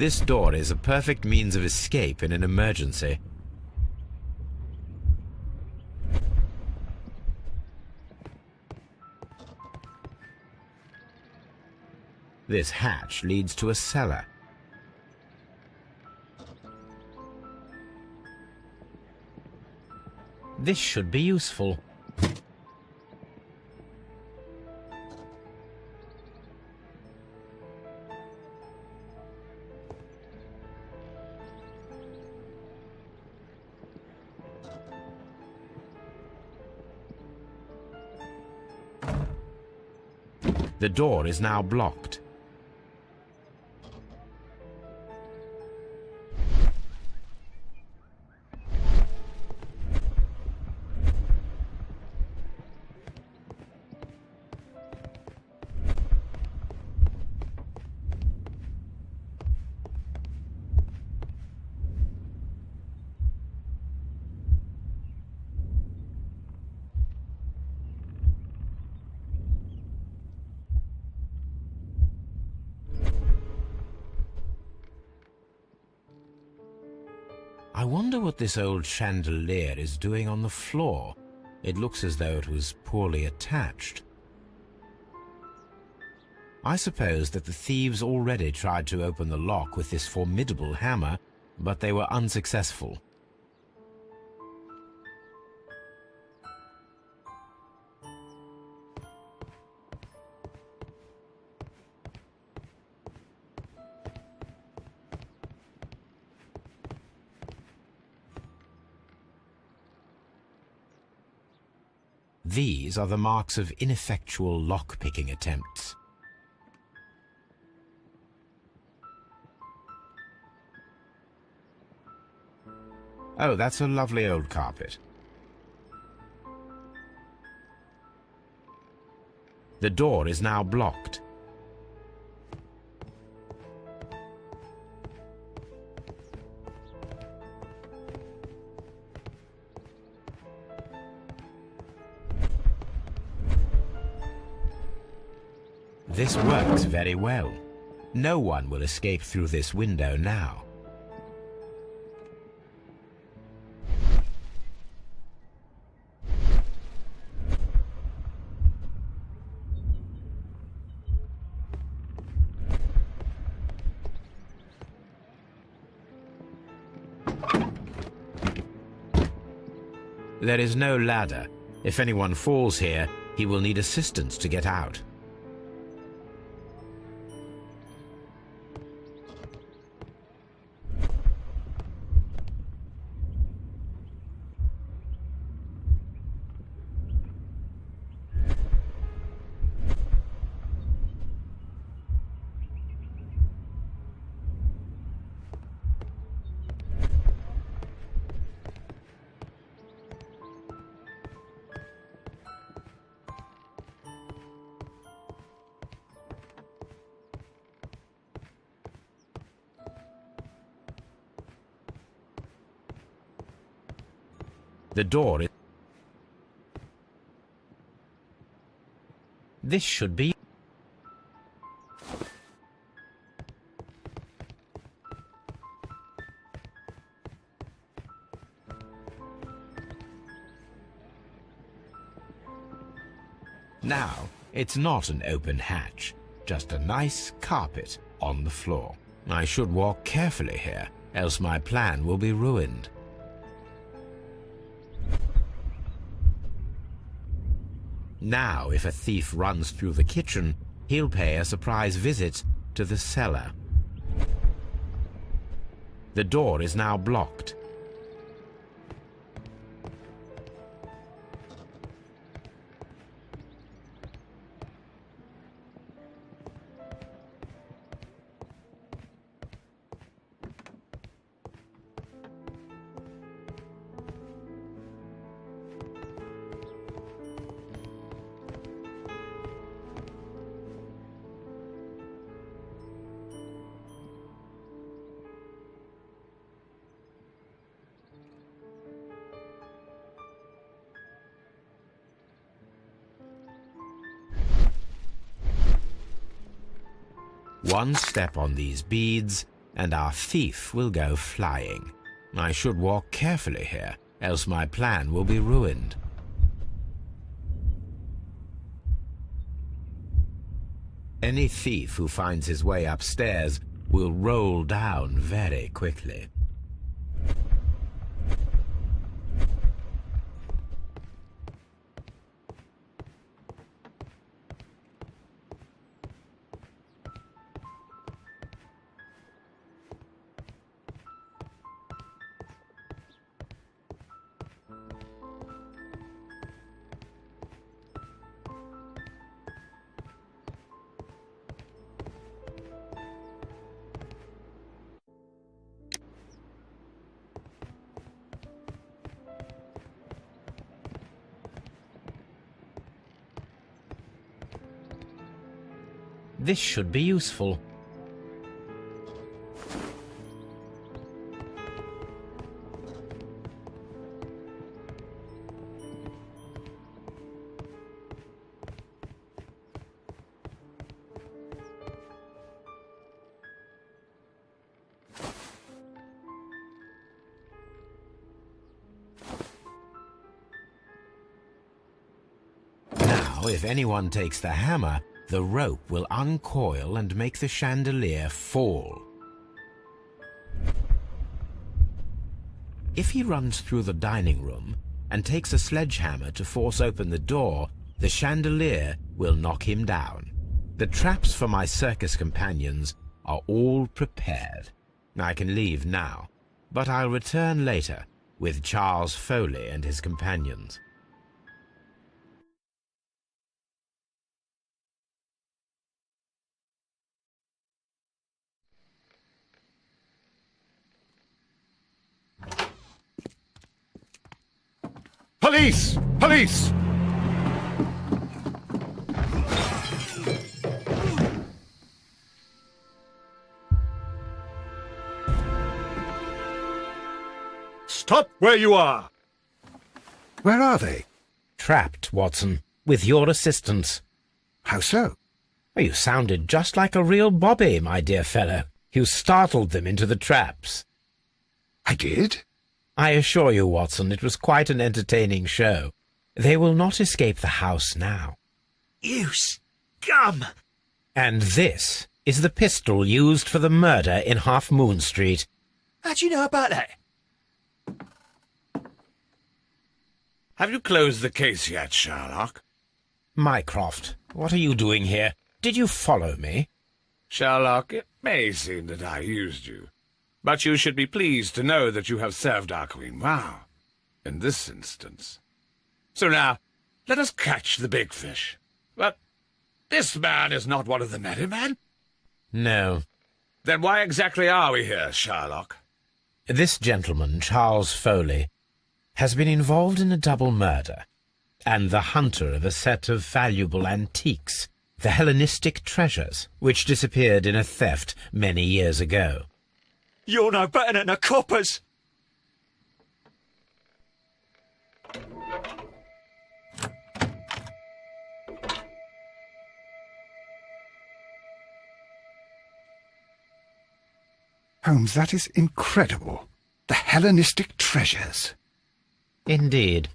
This door is a perfect means of escape in an emergency. This hatch leads to a cellar. This should be useful. The door is now blocked. I wonder what this old chandelier is doing on the floor. It looks as though it was poorly attached. I suppose that the thieves already tried to open the lock with this formidable hammer, but they were unsuccessful. These are the marks of ineffectual lock-picking attempts. Oh, that's a lovely old carpet. The door is now blocked. This works very well. No one will escape through this window now. There is no ladder. If anyone falls here, he will need assistance to get out. The door is... This should be... Now, it's not an open hatch, just a nice carpet on the floor. I should walk carefully here, else my plan will be ruined. Now, if a thief runs through the kitchen, he'll pay a surprise visit to the cellar. The door is now blocked. One step on these beads, and our thief will go flying. I should walk carefully here, else my plan will be ruined. Any thief who finds his way upstairs will roll down very quickly. This should be useful. Now, if anyone takes the hammer, the rope will uncoil and make the chandelier fall. If he runs through the dining room and takes a sledgehammer to force open the door, the chandelier will knock him down. The traps for my circus companions are all prepared. I can leave now, but I'll return later with Charles Foley and his companions. Police! Police! Stop where you are! Where are they? Trapped, Watson, with your assistance. How so? You sounded just like a real bobby, my dear fellow. You startled them into the traps. I did? I assure you, Watson, it was quite an entertaining show. They will not escape the house now. You scum! And this is the pistol used for the murder in Half Moon Street. How'd you know about that? Have you closed the case yet, Sherlock? Mycroft, what are you doing here? Did you follow me? Sherlock, it may seem that I used you, but you should be pleased to know that you have served our Queen well, in this instance. So now, let us catch the big fish. But this man is not one of the merry men? No. Then why exactly are we here, Sherlock? This gentleman, Charles Foley, has been involved in a double murder, and the hunter of a set of valuable antiques, the Hellenistic treasures, which disappeared in a theft many years ago. You're no better than the coppers! Holmes, that is incredible. The Hellenistic treasures. Indeed.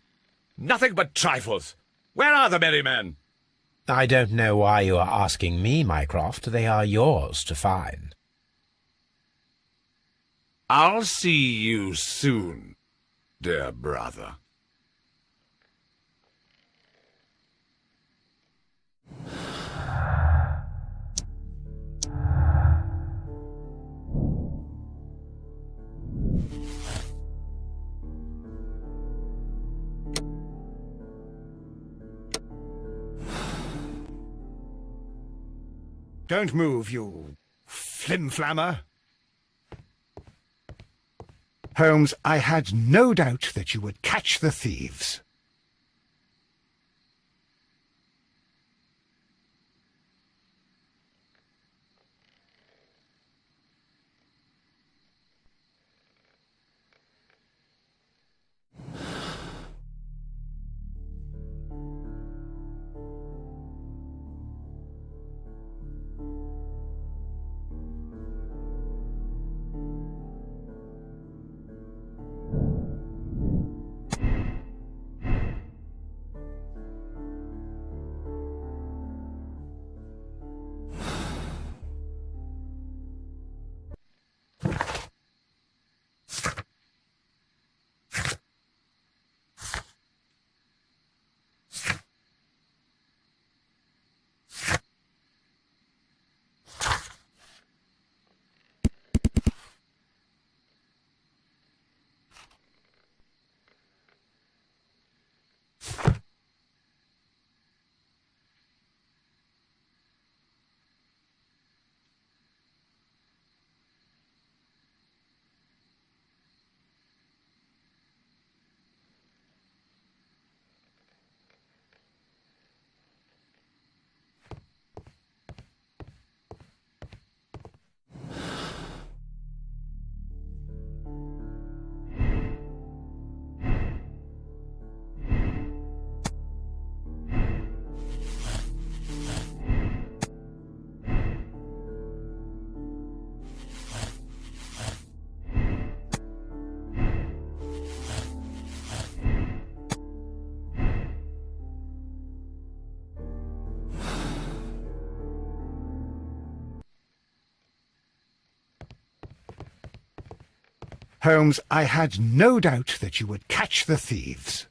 Nothing but trifles. Where are the merry men? I don't know why you are asking me, Mycroft. They are yours to find. I'll see you soon, dear brother. Don't move, you flim-flammer. Holmes, I had no doubt that you would catch the thieves. Holmes, I had no doubt that you would catch the thieves.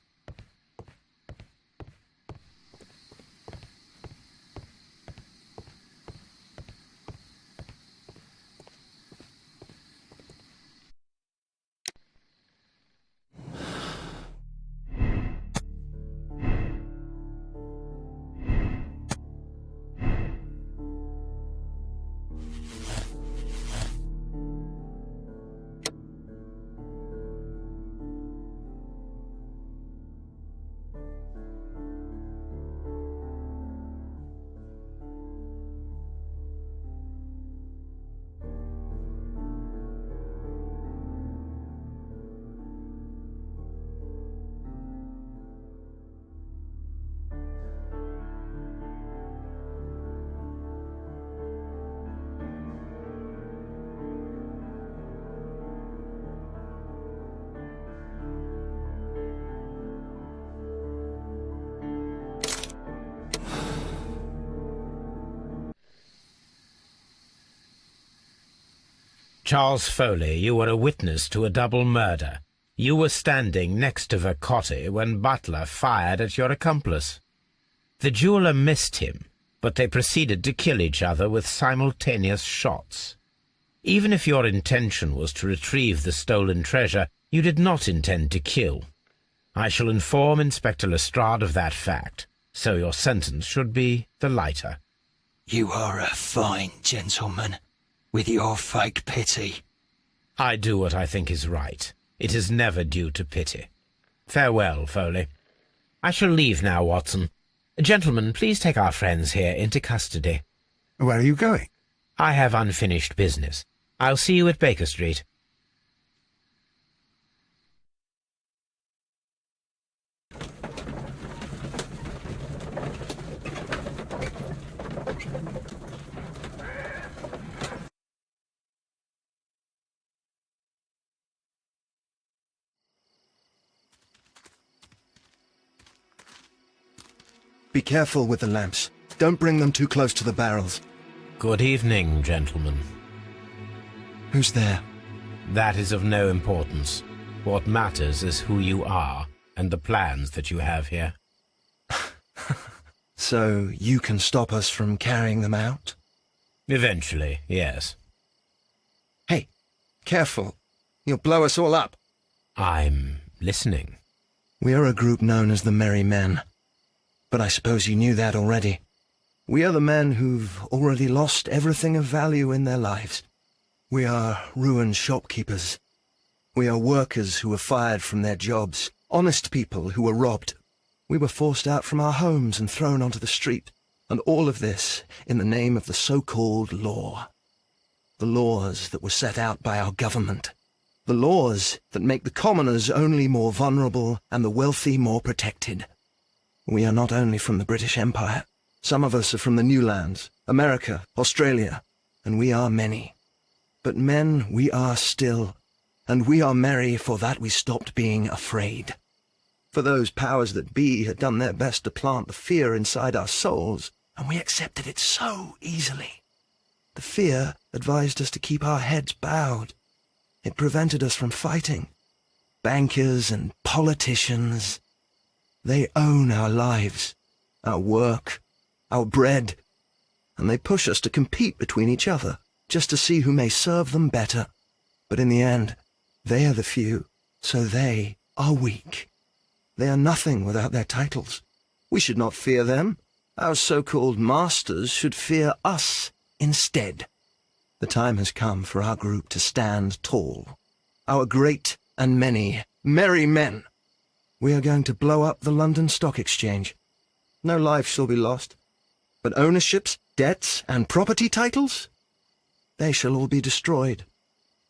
Charles Foley, you were a witness to a double murder. You were standing next to Vercotti when Butler fired at your accomplice. The jeweller missed him, but they proceeded to kill each other with simultaneous shots. Even if your intention was to retrieve the stolen treasure, you did not intend to kill. I shall inform Inspector Lestrade of that fact, so your sentence should be the lighter. You are a fine gentleman, with your fake pity. I do what I think is right. It is never due to pity. Farewell, Foley. I shall leave now, Watson. Gentlemen, please take our friends here into custody. Where are you going? I have unfinished business. I'll see you at Baker Street. Be careful with the lamps. Don't bring them too close to the barrels. Good evening, gentlemen. Who's there? That is of no importance. What matters is who you are and the plans that you have here. So you can stop us from carrying them out? Eventually, yes. Hey, careful. You'll blow us all up. I'm listening. We are a group known as the Merry Men. But I suppose you knew that already. We are the men who've already lost everything of value in their lives. We are ruined shopkeepers. We are workers who were fired from their jobs. Honest people who were robbed. We were forced out from our homes and thrown onto the street. And all of this in the name of the so-called law. The laws that were set out by our government. The laws that make the commoners only more vulnerable and the wealthy more protected. We are not only from the British Empire. Some of us are from the New Lands, America, Australia, and we are many. But men we are still, and we are merry for that we stopped being afraid. For those powers that be had done their best to plant the fear inside our souls, and we accepted it so easily. The fear advised us to keep our heads bowed. It prevented us from fighting. Bankers and politicians, they own our lives, our work, our bread, and they push us to compete between each other, just to see who may serve them better. But in the end, they are the few, so they are weak. They are nothing without their titles. We should not fear them. Our so-called masters should fear us instead. The time has come for our group to stand tall. Our great and many merry men. We are going to blow up the London Stock Exchange. No life shall be lost. But ownerships, debts, and property titles? They shall all be destroyed.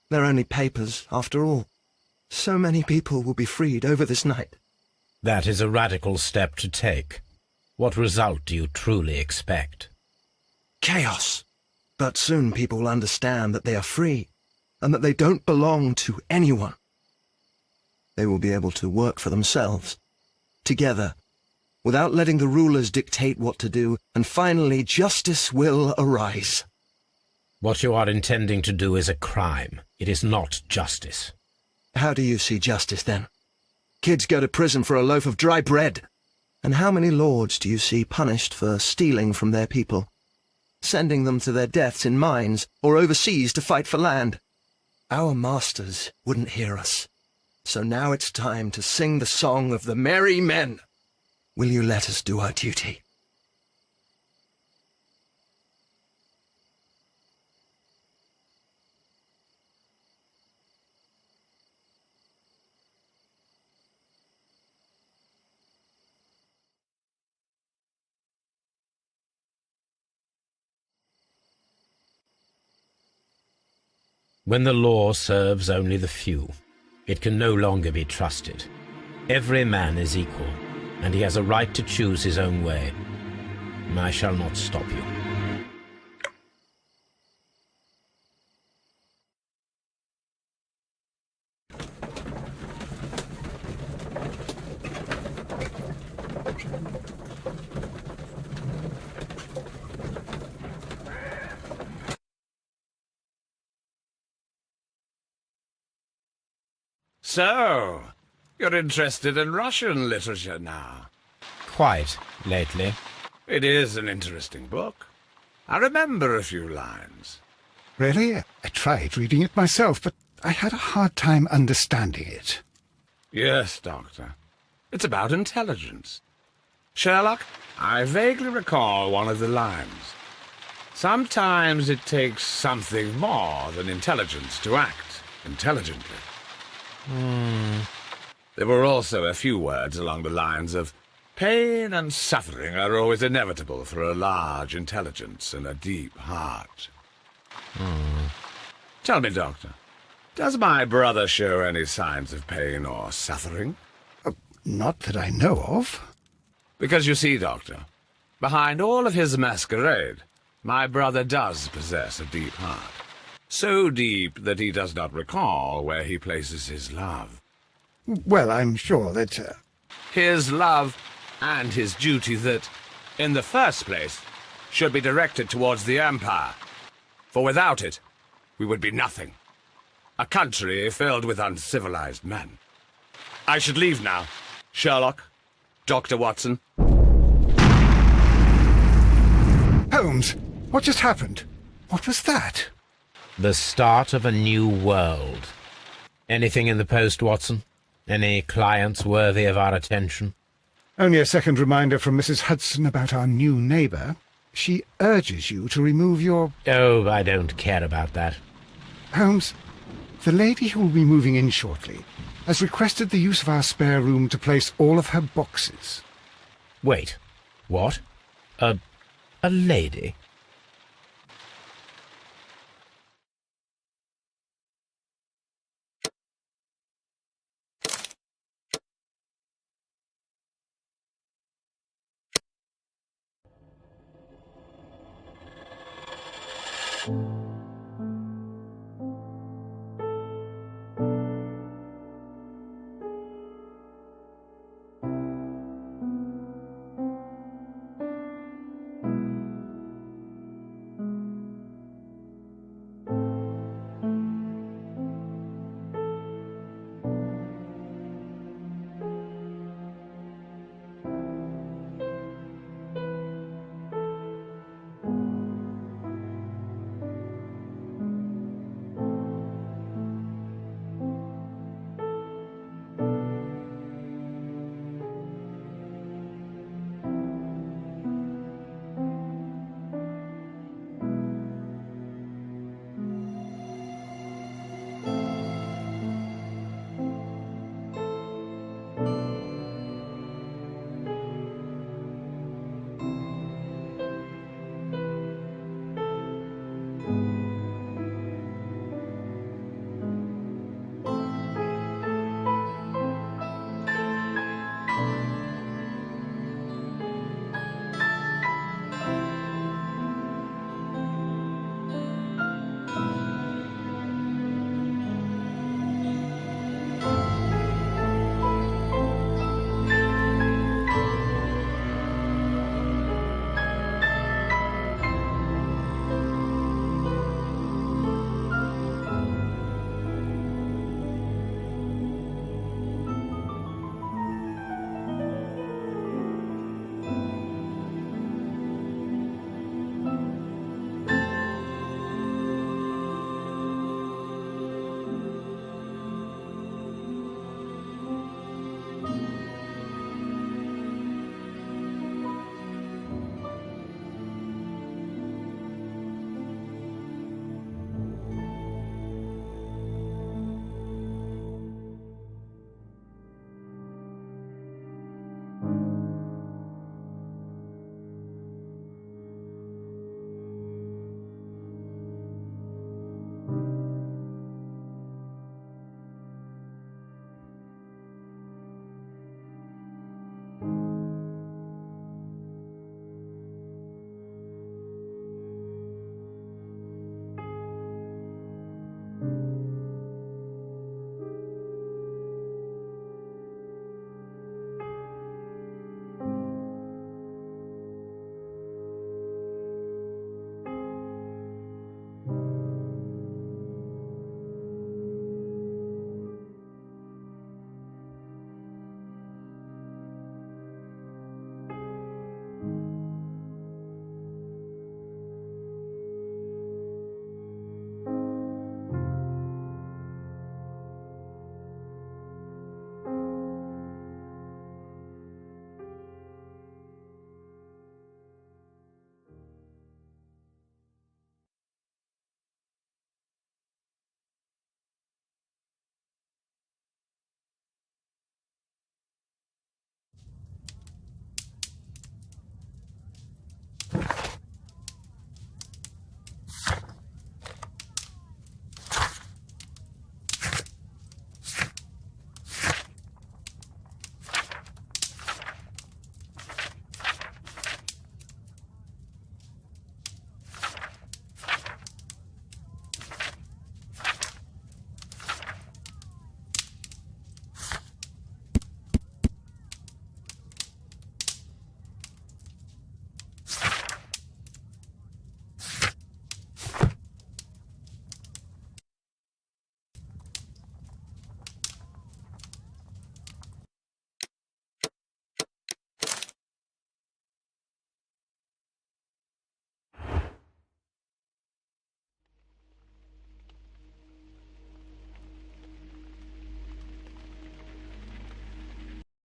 They're only papers, after all. So many people will be freed over this night. That is a radical step to take. What result do you truly expect? Chaos. But soon people will understand that they are free, and that they don't belong to anyone. They will be able to work for themselves, together, without letting the rulers dictate what to do, and finally justice will arise. What you are intending to do is a crime. It is not justice. How do you see justice, then? Kids go to prison for a loaf of dry bread. And how many lords do you see punished for stealing from their people, sending them to their deaths in mines or overseas to fight for land? Our masters wouldn't hear us. So now it's time to sing the song of the merry men. Will you let us do our duty? When the law serves only the few, it can no longer be trusted. Every man is equal, and he has a right to choose his own way. I shall not stop you. So, you're interested in Russian literature now? Quite, lately. It is an interesting book. I remember a few lines. Really? I tried reading it myself, but I had a hard time understanding it. Yes, Doctor. It's about intelligence. Sherlock, I vaguely recall one of the lines. Sometimes it takes something more than intelligence to act intelligently. There were also a few words along the lines of, pain and suffering are always inevitable for a large intelligence and a deep heart. Tell me, Doctor, does my brother show any signs of pain or suffering? Not that I know of. Because you see, Doctor, behind all of his masquerade, my brother does possess a deep heart. So deep that he does not recall where he places his love. Well, I'm sure that... His love and his duty that, in the first place, should be directed towards the Empire. For without it, we would be nothing. A country filled with uncivilized men. I should leave now. Sherlock, Dr. Watson. Holmes, what just happened? What was that? The start of a new world. Anything in the post, Watson? Any clients worthy of our attention? Only a second reminder from Mrs. Hudson about our new neighbour. She urges you to remove your... Oh, I don't care about that. Holmes, the lady who will be moving in shortly has requested the use of our spare room to place all of her boxes. Wait, what? A lady?